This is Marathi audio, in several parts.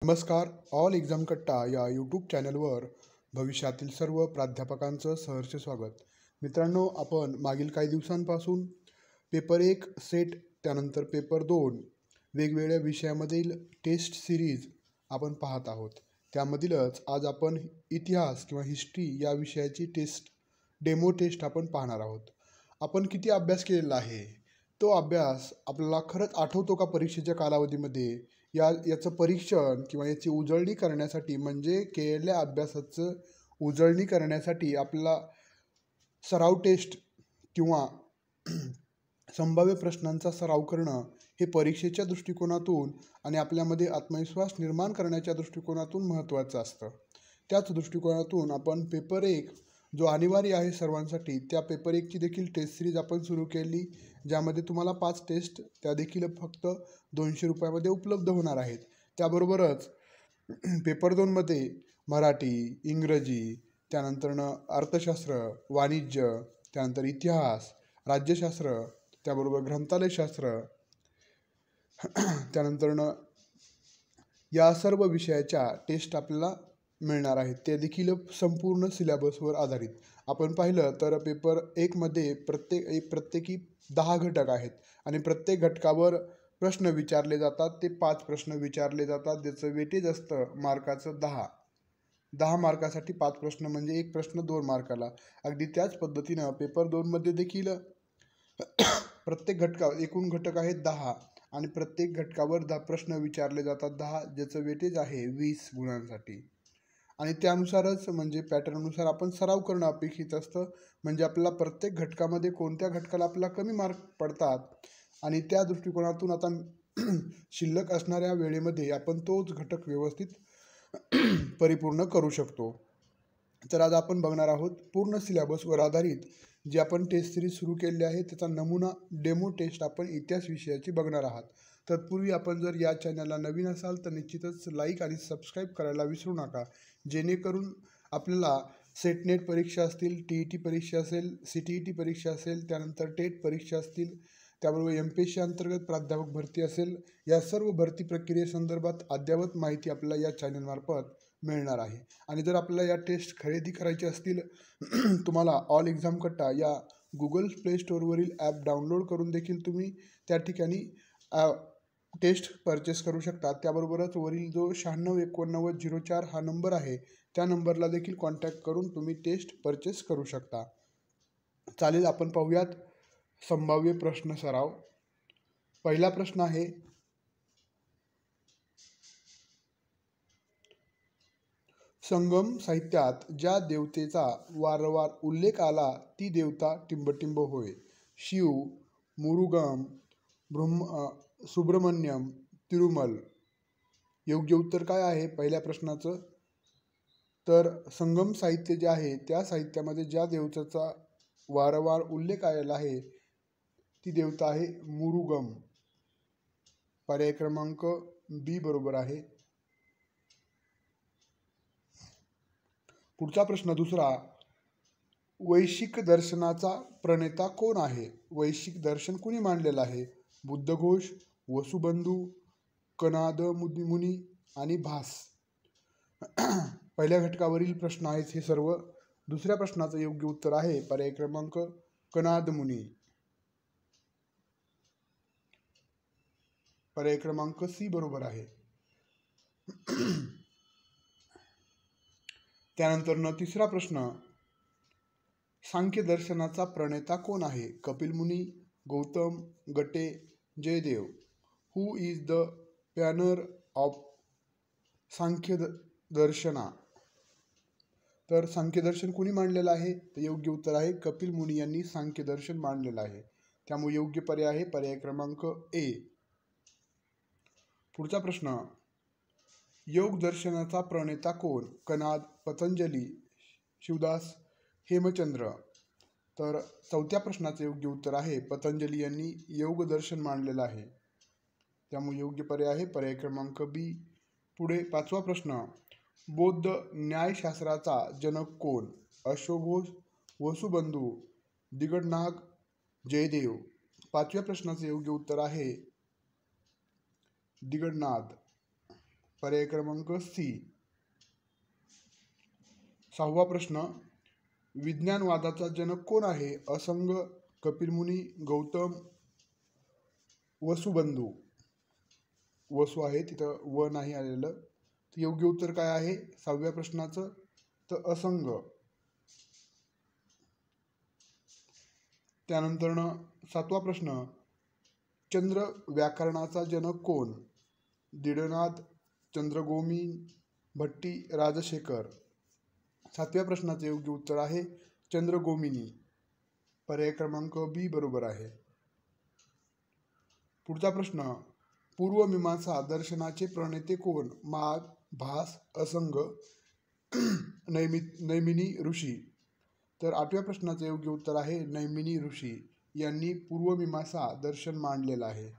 नमस्कार. ऑल एक्झाम कट्टा या यूट्यूब चॅनलवर भविष्यातील सर्व प्राध्यापकांचं सहर्ष स्वागत. मित्रांनो, आपण मागील काही दिवसांपासून पेपर 1 सेट त्यानंतर पेपर 2 वेगवेगळ्या विषयामधील टेस्ट सिरीज आपण पाहत आहोत. त्यामधीलच आज आपण इतिहास किंवा हिस्ट्री या विषयाची डेमो टेस्ट आपण पाहणार आहोत. आपण किती अभ्यास केलेला आहे, तो अभ्यास आपल्याला खरंच आठवतो का परीक्षेच्या कालावधीमध्ये? याचं परीक्षण किंवा याची उजळणी करण्यासाठी, म्हणजे केलेल्या अभ्यासाचं उजळणी करण्यासाठी आपल्याला सराव टेस्ट किंवा संभाव्य प्रश्नांचा सराव करणं हे परीक्षेच्या दृष्टिकोनातून आणि आपल्यामध्ये आत्मविश्वास निर्माण करण्याच्या दृष्टिकोनातून महत्त्वाचं असतं. त्याच दृष्टिकोनातून आपण पेपर 1 जो अनिवार्य आहे सर्वांसाठी, त्या पेपर 1 ची देखील टेस्ट सिरीज आपण सुरू केली, ज्यामध्ये तुम्हाला 5 टेस्ट त्या देखील फक्त 200 रुपयामध्ये उपलब्ध होणार आहेत. त्याबरोबरच पेपर 2 मध्ये मराठी, इंग्रजी, त्यानंतरनं अर्थशास्त्र, वाणिज्य, त्यानंतर इतिहास, राज्यशास्त्र, त्याबरोबर ग्रंथालयशास्त्र, त्यानंतरनं या सर्व विषयाच्या टेस्ट आपल्याला मिळणार आहेत. ते देखील संपूर्ण सिलेबसवर आधारित. आपण पाहिलं तर पेपर 1 मध्ये प्रत्येकी 10 घटक आहेत आणि प्रत्येक घटकावर प्रश्न विचारले जातात. ते 5 प्रश्न विचारले जातात, ज्याचं वेटेज असतं मार्काचं 10 मार्कासाठी 5 प्रश्न, म्हणजे एक प्रश्न 2 मार्काला. अगदी त्याच पद्धतीनं पेपर 2 मध्ये देखील प्रत्येक एकूण घटक आहेत 10 आणि प्रत्येक घटकावर 10 प्रश्न विचारले जातात, 10, ज्याचं वेटेज आहे 20 गुणांसाठी. आणि त्यानुसारच, म्हणजे पॅटर्ननुसार आपण सराव करणं अपेक्षित असतं. म्हणजे आपल्याला प्रत्येक घटकामध्ये कोणत्या घटकाला आपल्याला कमी मार्क पडतात आणि त्या दृष्टिकोनातून आता शिल्लक असणाऱ्या वेळेमध्ये आपण तोच घटक व्यवस्थित परिपूर्ण करू शकतो. तर आज आपण बघणार आहोत पूर्ण सिलेबसवर आधारित जी आपण टेस्ट सिरीज सुरू केलेली आहे, त्याचा नमुना डेमो टेस्ट आपण इतिहास विषयाची बघणार आहात. तत्पूर्वी आपण जर या चॅनलला नवीन असाल तर निश्चितच लाईक आणि सबस्क्राईब करायला विसरू नका, जेणेकरून आपल्याला सेट नेट परीक्षा असतील, TET परीक्षा असेल, CTET परीक्षा असेल, त्यानंतर टेट परीक्षा असतील, त्याबरोबर MPSC अंतर्गत प्राध्यापक भरती असेल, या सर्व भरती प्रक्रियेसंदर्भात अद्ययावत माहिती आपल्याला या चॅनलमार्फत मिळणार आहे. आणि जर आपल्याला या टेस्ट खरेदी करायचे असतील तुम्हाला ऑल एक्झाम कट्टा या गुगल प्ले स्टोअरवरील ॲप डाउनलोड करून देखील तुम्ही त्या ठिकाणी टेस्ट परचेस करू शकता. त्याबरोबरच वरील जो 968904 हा नंबर आहे, त्या नंबरला देखील कॉन्टॅक्ट करून तुम्ही टेस्ट परचेस करू शकता. चालेल, आपण पाहूयात संभाव्य प्रश्न सराव. पहिला प्रश्न आहे, संगम साहित्यात ज्या देवतेचा वारंवार उल्लेख आला ती देवता टिंबटिंब होय. शिव, मुरुगम, सुब्रमण्यम, तिरुमल. योग्य उत्तर काय आहे पहिल्या प्रश्नाचं? तर संगम साहित्य जे आहे त्या साहित्यामध्ये ज्या देवतेचा वारंवार उल्लेख आलेला आहे ती देवता आहे मुरुगम. पर्याय क्रमांक B बरोबर आहे. पुढचा प्रश्न दुसरा, वैशिक दर्शनाचा प्रणेता कोण आहे? वैशिक दर्शन कुणी मांडलेलं आहे? बुद्धघोष, वसुबंधू, कणाद मुनी आणि भास. पहिल्या घटकावरील प्रश्न आहेत हे सर्व. दुसऱ्या प्रश्नाचं योग्य उत्तर आहे पर्याय क्रमांक कणाद मुनी. पर्याय क्रमांक C बरोबर आहे. त्यानंतर तिसरा प्रश्न, सांख्य दर्शनाचा प्रणेता कोण आहे? कपिल मुनी, गौतम, गटे, जयदेव. हु इज द पॅनर ऑफ सांख्य दर्शना? तर सांख्य दर्शन कुणी मांडलेलं आहे? तर योग्य उत्तर आहे कपिल मुनी यांनी सांख्य दर्शन मांडलेलं आहे. त्यामुळे योग्य पर्याय आहे पर्याय क्रमांक A. पुढचा प्रश्न, योग दर्शनाचा प्रणेता कोण? कणाद, पतंजली, शिवदास, हेमचंद्र. तर चौथ्या प्रश्नाचं योग्य उत्तर आहे पतंजली यांनी योग दर्शन मांडलेलं आहे. त्यामुळे योग्य पर्याय आहे पर्याय क्रमांक B. पुढे पाचवा प्रश्न, बौद्ध न्यायशास्त्राचा जनक कोण? अशोक घोष, वसुबंधू, दिगडनाग, जयदेव. पाचव्या प्रश्नाचं योग्य उत्तर आहे दिगडनाथ. पर्याय क्रमांक सी. 6वा प्रश्न, विज्ञानवादाचा जनक कोण आहे? असंग, कपिल मुनी, गौतम, वसुबंधू. वसु आहे तिथं व नाही आलेलं. तर योग्य उत्तर काय आहे 6व्या प्रश्नाचं? तर असंग. त्यानंतर 7वा प्रश्न, चंद्र व्याकरणाचा जनक कोण? दीडनाथ, चंद्रगोमी, भट्टी, राजशेखर. 7व्या प्रश्नाचे योग्य उत्तर आहे चंद्रगोमिनी. पर्याय क्रमांक बी बरोबर आहे. पुढचा प्रश्न, पूर्वमीमांसा दर्शनाचे प्रणेते कोण? माघ, भास, असंग, नैमिनी ऋषी. तर 8व्या प्रश्नाचे योग्य उत्तर आहे नैमिनी ऋषी यांनी पूर्वमीमांसा दर्शन मांडलेलं आहे.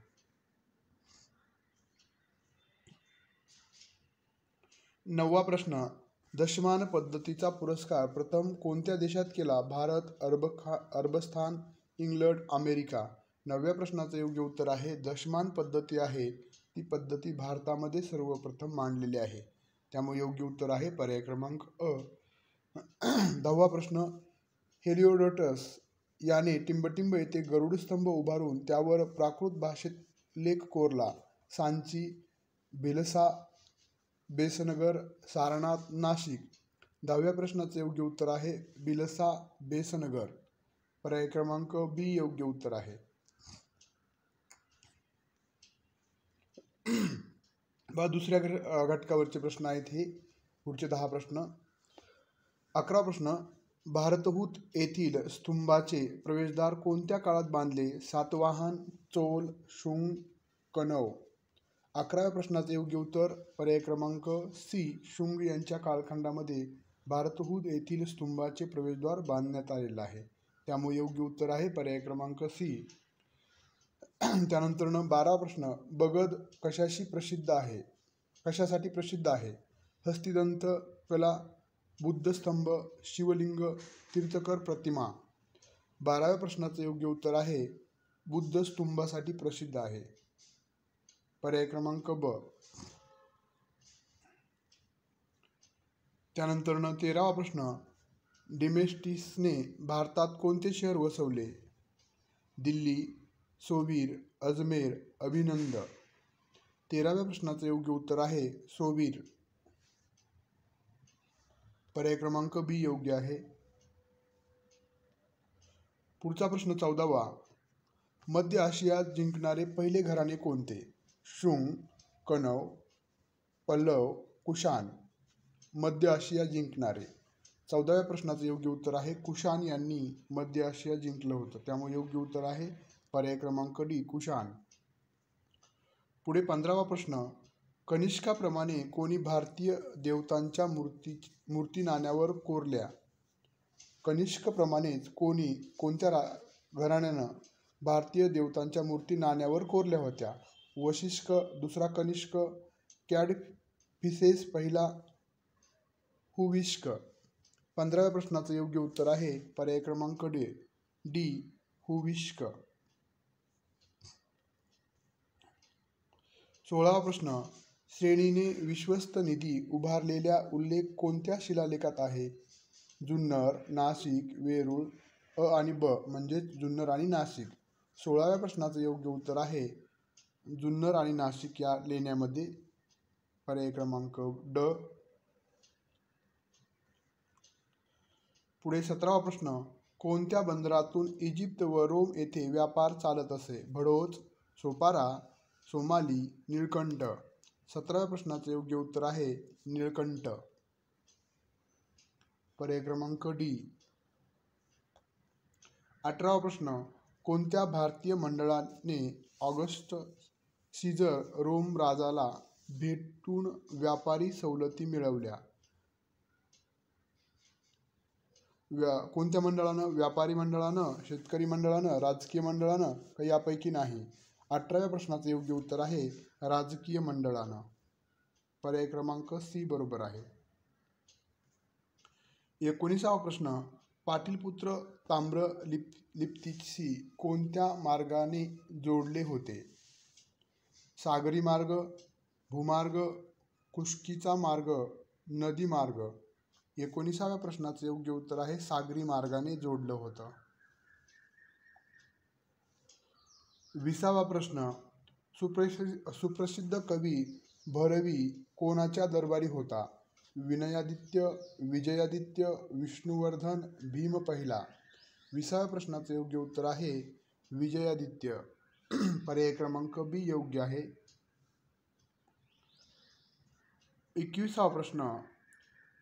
9वा प्रश्न, दशमान पद्धतीचा पुरस्कार प्रथम कोणत्या देशात केला? भारत, अरबस्थान, इंग्लंड, अमेरिका. 9व्या प्रश्नाचं योग्य उत्तर आहे दशमान पद्धती आहे ती पद्धती भारतामध्ये सर्वप्रथम मांडलेली आहे. त्यामुळे योग्य उत्तर आहे पर्याय क्रमांक अ. 10वा प्रश्न, हेलिओडोटस याने टिंबटिंब येथे गरुड स्तंभ उभारून त्यावर प्राकृत भाषेत लेख कोरला. सांची, भिलसा, बेसनगर, सारनाथ, नाशिक. 10व्या प्रश्नाचे योग्य उत्तर आहे भिलसा, बेसनगर. पर्याय क्रमांक बी योग्य उत्तर आहे. दुसऱ्या घटकावरचे प्रश्न आहेत हे पुढचे 10 प्रश्न. 11वा प्रश्न, भारतहूत येथील स्तंभाचे प्रवेशद्वार कोणत्या काळात बांधले? सातवाहन, चोल, शुंग, कणव. 11व्या प्रश्नाचे योग्य उत्तर पर्याय क्रमांक सी. शुंग यांच्या कालखंडामध्ये भारतहूत येथील स्तंभाचे प्रवेशद्वार बांधण्यात आलेलं आहे. त्यामुळे योग्य उत्तर आहे पर्याय क्रमांक सी. त्यानंतर 12वा प्रश्न, बगद कशासाठी प्रसिद्ध आहे? हस्तिदंत कला, बुद्धस्तंभ, शिवलिंग, तीर्थकर प्रतिमा. 12व्या प्रश्नाचं योग्य उत्तर आहे बुद्ध स्तंभासाठी प्रसिद्ध आहे. पर्याय क्रमांक ब. त्यानंतर 13वा प्रश्न, डेमेस्टिसने भारतात कोणते शहर वसवले? दिल्ली, सोवीर, अजमेर, अभिनंद. 13व्या प्रश्नाचं योग्य उत्तर आहे सोवीर. पर्याय क्रमांक बी योग्य आहे. पुढचा प्रश्न 14वा, मध्य आशियात जिंकणारे पहिले घराणे कोणते? शुंग, कणव, पल्लव, कुशाण. मध्य आशिया जिंकणारे. 14व्या प्रश्नाचं योग्य उत्तर आहे कुशाण यांनी मध्य आशिया जिंकलं होतं. त्यामुळे योग्य उत्तर आहे पर्याय क्रमांक डी, कुशाण. पुढे 15वा प्रश्न, कनिष्काप्रमाणे कोणी भारतीय देवतांच्या मूर्ती नाण्यावर कोरल्या? कनिष्कप्रमाणेच कोणत्या घराण्यानं भारतीय देवतांच्या मूर्ती नाण्यावर कोरल्या होत्या? वशिष्क, दुसरा कनिष्क, कॅडफिसेस पहिला, हुविष्क. 15व्या प्रश्नाचं योग्य उत्तर आहे पर्याय क्रमांक डी, हुविष्क. 16वा प्रश्न, श्रेणीने विश्वस्त निधी उभारलेल्या उल्लेख कोणत्या शिलालेखात आहे? जुन्नर, नाशिक, वेरूळ. अ आणि ब म्हणजेच जुन्नर आणि नाशिक. 16व्या प्रश्नाचं योग्य उत्तर आहे जुन्नर आणि नाशिक या लेण्यामध्ये. पर्याय क्रमांक ड. पुढे 17वा प्रश्न, कोणत्या बंदरातून इजिप्त व रोम येथे व्यापार चालत असे? भडोच, सोपारा, सोमाली, निळकंठ. 17व्या प्रश्नाचे योग्य उत्तर आहे निळकंठ. पर्याय क्रमांक डी. 18वा प्रश्न, कोणत्या भारतीय मंडळाने ऑगस्ट सीझर रोम राजाला भेटून व्यापारी सवलती मिळवल्या? कोणत्या मंडळानं? व्यापारी मंडळानं, शेतकरी मंडळानं, राजकीय मंडळानं का यापैकी नाही? 18व्या प्रश्नाचं योग्य उत्तर आहे राजकीय मंडळानं. पर्याय क्रमांक सी बरोबर आहे. 19वा प्रश्न, पाटलीपुत्र ताम्रलिप्तीशी कोणत्या मार्गाने जोडले होते? सागरी मार्ग, भूमार्ग, खुष्कीचा मार्ग नदी मार्ग. 19व्या प्रश्नाचं योग्य उत्तर आहे सागरी मार्गाने जोडलं होतं. 20वा प्रश्न, सुप्रसिद्ध कवी भरवी कोणाच्या दरबारी होता? विनयादित्य, विजयादित्य, विष्णुवर्धन, भीम पहिला. 20व्या प्रश्नाचं योग्य उत्तर आहे विजयादित्य. पर्याय क्रमांक बी योग्य आहे. 21वा प्रश्न,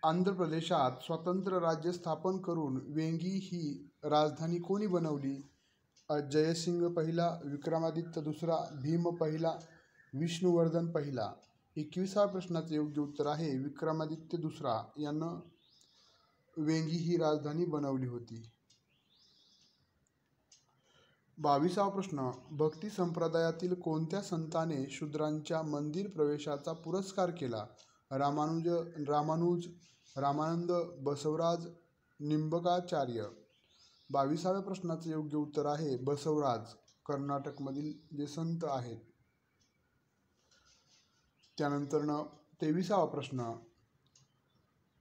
आंध्र प्रदेशात स्वतंत्र राज्य स्थापन करून वेंगी ही राजधानी कोणी बनवली? जयसिंग पहिला, विक्रमादित्य दुसरा, भीम पहिला, विष्णुवर्धन पहिला. 21व्या प्रश्नाचं योग्य उत्तर आहे विक्रमादित्य दुसरा यानं वेंगी ही राजधानी बनवली होती. 22वा प्रश्न, भक्ती संप्रदायातील कोणत्या संताने शूद्रांच्या मंदिर प्रवेशाचा पुरस्कार केला? रामानुज, रामानंद, बसवराज, निंबकाचार्य. 22व्या प्रश्नाचं योग्य उत्तर आहे बसवराज, कर्नाटकमधील जे संत आहेत. त्यानंतर 23वा प्रश्न,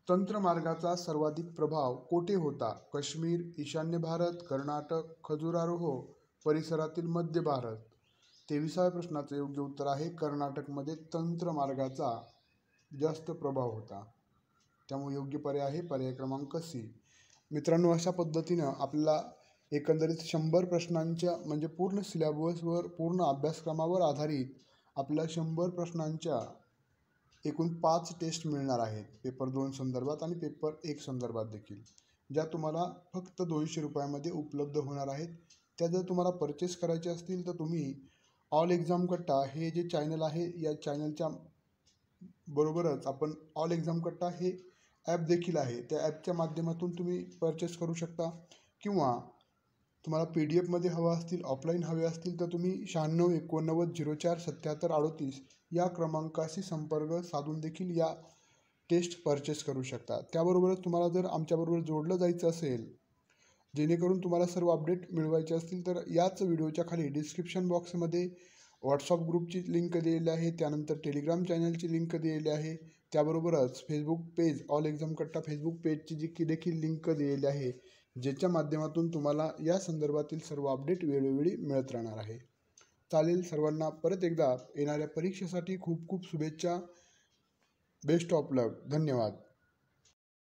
तंत्रमार्गाचा सर्वाधिक प्रभाव कोठे होता? काश्मीर, ईशान्य भारत, कर्नाटक, खजुराहो परिसरातील मध्य भारत. 23व्या प्रश्नाचं योग्य उत्तर आहे कर्नाटकमध्ये तंत्रमार्गाचा जास्त प्रभाव होता. त्यामुळे योग्य पर्याय आहे पर्याय क्रमांक सी. मित्रांनो, अशा पद्धतीनं आपल्याला एकंदरीत 100 प्रश्नांच्या म्हणजे पूर्ण सिलेबसवर पूर्ण अभ्यासक्रमावर आधारित आपल्याला 100 प्रश्नांच्या एकूण 5 टेस्ट मिळणार आहेत. पेपर 2 संदर्भात आणि पेपर 1 संदर्भात देखील, ज्या तुम्हाला फक्त 200 रुपयामध्ये उपलब्ध होणार आहेत. त्या जर तुम्हाला परचेस करायचे असतील तर तुम्ही ऑल एक्झाम कट्टा हे जे चॅनल आहे या चॅनलच्या बरोबरच आपण ऑल एक्झाम कट्टा हे ॲप देखील आहे. त्या ॲपच्या माध्यमातून तुम्ही परचेस करू शकता किंवा तुम्हाला PDF हवं असतील, ऑफलाईन हवे असतील तर तुम्ही 96 89 04 77 38 या क्रमांकाशी संपर्क साधून देखील या टेस्ट परचेस करू शकता. त्याबरोबरच तुम्हाला जर आमच्याबरोबर जोडलं जायचं असेल, जेणेकरून तुम्हाला सर्व अपडेट मिळवायचे असतील, तर याच व्हिडिओच्या खाली डिस्क्रिप्शन बॉक्समध्ये व्हॉट्सअप ग्रुपची लिंक दिलेली आहे. त्यानंतर टेलिग्राम चॅनलची लिंक दिलेली आहे. त्याबरोबरच फेसबुक पेज ऑल एक्झाम कट्टा फेसबुक पेजची देखील लिंक दिलेली आहे, ज्याच्या माध्यमातून तुम्हाला या संदर्भातील सर्व अपडेट वेळोवेळी मिळत राहणार आहे. चालेल, सर्वांना परत एकदा येणाऱ्या परीक्षेसाठी खूप खूप शुभेच्छा. बेस्ट ऑफ लक. धन्यवाद.